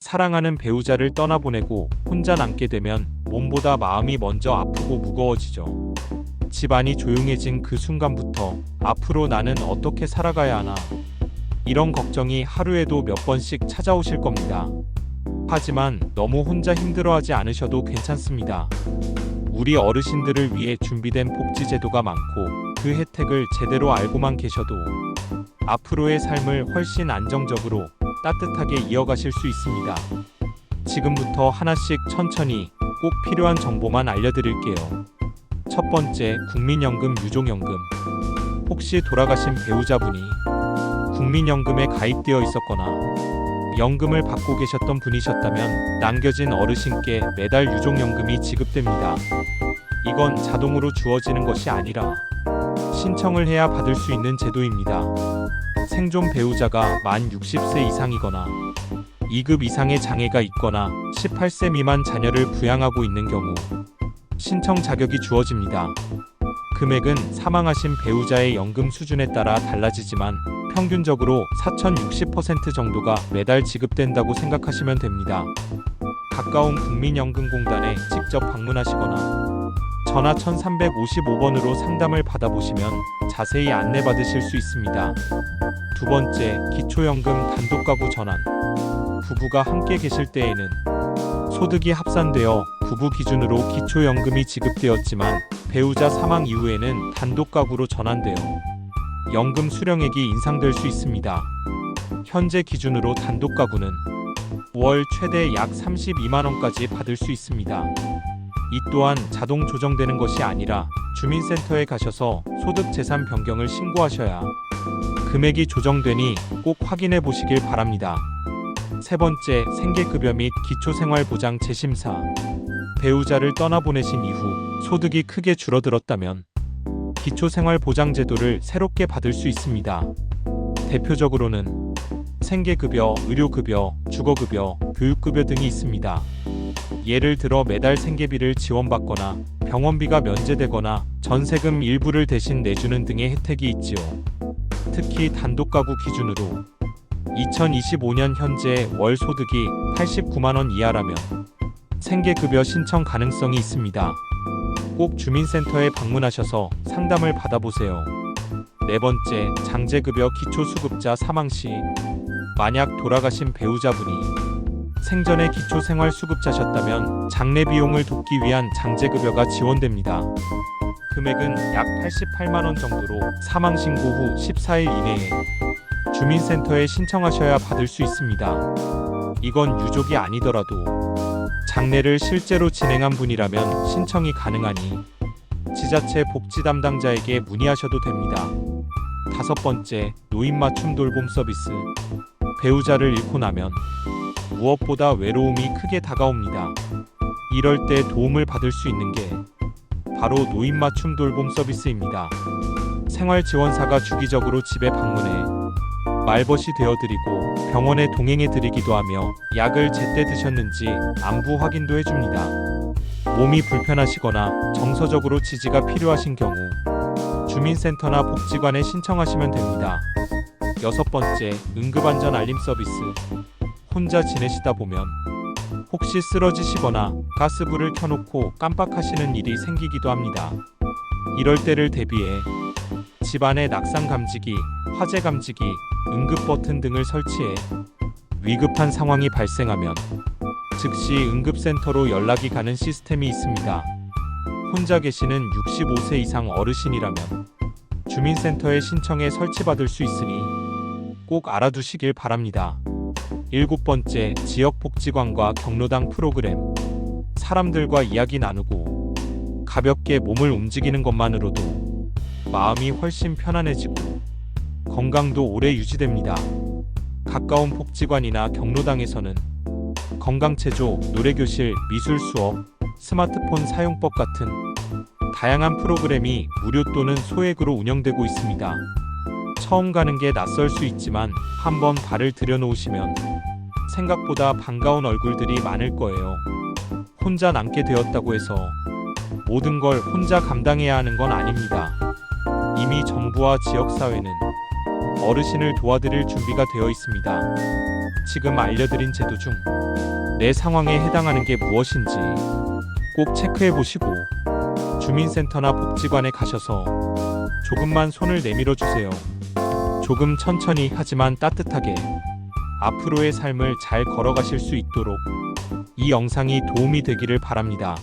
사랑하는 배우자를 떠나보내고 혼자 남게 되면 몸보다 마음이 먼저 아프고 무거워지죠. 집안이 조용해진 그 순간부터 앞으로 나는 어떻게 살아가야 하나, 이런 걱정이 하루에도 몇 번씩 찾아오실 겁니다. 하지만 너무 혼자 힘들어하지 않으셔도 괜찮습니다. 우리 어르신들을 위해 준비된 복지제도가 많고 그 혜택을 제대로 알고만 계셔도 앞으로의 삶을 훨씬 안정적으로 따뜻하게 이어가실 수 있습니다. 지금부터 하나씩 천천히 꼭 필요한 정보만 알려드릴게요. 첫 번째, 국민연금 유족연금. 혹시 돌아가신 배우자분이 국민연금에 가입되어 있었거나 연금을 받고 계셨던 분이셨다면 남겨진 어르신께 매달 유족연금이 지급됩니다. 이건 자동으로 주어지는 것이 아니라 신청을 해야 받을 수 있는 제도입니다. 생존 배우자가 만 60세 이상이거나 2급 이상의 장애가 있거나 18세 미만 자녀를 부양하고 있는 경우 신청 자격이 주어집니다. 금액은 사망하신 배우자의 연금 수준에 따라 달라지지만 평균적으로 4,060% 정도가 매달 지급된다고 생각하시면 됩니다. 가까운 국민연금공단에 직접 방문하시거나 전화 1355번으로 상담을 받아보시면 자세히 안내받으실 수 있습니다. 두 번째, 기초연금 단독가구 전환. 부부가 함께 계실 때에는 소득이 합산되어 부부 기준으로 기초연금이 지급되었지만 배우자 사망 이후에는 단독가구로 전환되어 연금 수령액이 인상될 수 있습니다. 현재 기준으로 단독가구는 월 최대 약 32만원까지 받을 수 있습니다. 이 또한 자동 조정되는 것이 아니라 주민센터에 가셔서 소득재산 변경을 신고하셔야 금액이 조정되니 꼭 확인해 보시길 바랍니다. 세 번째, 생계급여 및 기초생활보장 재심사. 배우자를 떠나보내신 이후 소득이 크게 줄어들었다면 기초생활보장제도를 새롭게 받을 수 있습니다. 대표적으로는 생계급여, 의료급여, 주거급여, 교육급여 등이 있습니다. 예를 들어 매달 생계비를 지원받거나 병원비가 면제되거나 전세금 일부를 대신 내주는 등의 혜택이 있지요. 특히 단독가구 기준으로 2025년 현재 월 소득이 89만원 이하라면 생계급여 신청 가능성이 있습니다. 꼭 주민센터에 방문하셔서 상담을 받아보세요. 네 번째, 장제급여 기초수급자 사망 시. 만약 돌아가신 배우자분이 생전에 기초생활수급자셨다면 장례 비용을 돕기 위한 장제급여가 지원됩니다. 금액은 약 88만원 정도로 사망 신고 후 14일 이내에 주민센터에 신청하셔야 받을 수 있습니다. 이건 유족이 아니더라도 장례를 실제로 진행한 분이라면 신청이 가능하니 지자체 복지 담당자에게 문의하셔도 됩니다. 다섯 번째, 노인 맞춤 돌봄 서비스. 배우자를 잃고 나면 무엇보다 외로움이 크게 다가옵니다. 이럴 때 도움을 받을 수 있는 게 바로 노인 맞춤 돌봄 서비스입니다. 생활지원사가 주기적으로 집에 방문해 말벗이 되어드리고 병원에 동행해드리기도 하며 약을 제때 드셨는지 안부 확인도 해줍니다. 몸이 불편하시거나 정서적으로 지지가 필요하신 경우 주민센터나 복지관에 신청하시면 됩니다. 여섯 번째, 응급안전 알림 서비스. 혼자 지내시다 보면 혹시 쓰러지시거나 가스불을 켜놓고 깜빡하시는 일이 생기기도 합니다. 이럴 때를 대비해 집안에 낙상 감지기, 화재 감지기, 응급 버튼 등을 설치해 위급한 상황이 발생하면 즉시 응급센터로 연락이 가는 시스템이 있습니다. 혼자 계시는 65세 이상 어르신이라면 주민센터에 신청해 설치받을 수 있으니 꼭 알아두시길 바랍니다. 일곱 번째, 지역복지관과 경로당 프로그램. 사람들과 이야기 나누고 가볍게 몸을 움직이는 것만으로도 마음이 훨씬 편안해지고 건강도 오래 유지됩니다. 가까운 복지관이나 경로당에서는 건강체조, 노래교실, 미술 수업, 스마트폰 사용법 같은 다양한 프로그램이 무료 또는 소액으로 운영되고 있습니다. 처음 가는 게 낯설 수 있지만 한번 발을 들여놓으시면 생각보다 반가운 얼굴들이 많을 거예요. 혼자 남게 되었다고 해서 모든 걸 혼자 감당해야 하는 건 아닙니다. 이미 정부와 지역사회는 어르신을 도와드릴 준비가 되어 있습니다. 지금 알려드린 제도 중 내 상황에 해당하는 게 무엇인지 꼭 체크해 보시고 주민센터나 복지관에 가셔서 조금만 손을 내밀어 주세요. 조금 천천히 하지만 따뜻하게 앞으로의 삶을 잘 걸어가실 수 있도록 이 영상이 도움이 되기를 바랍니다.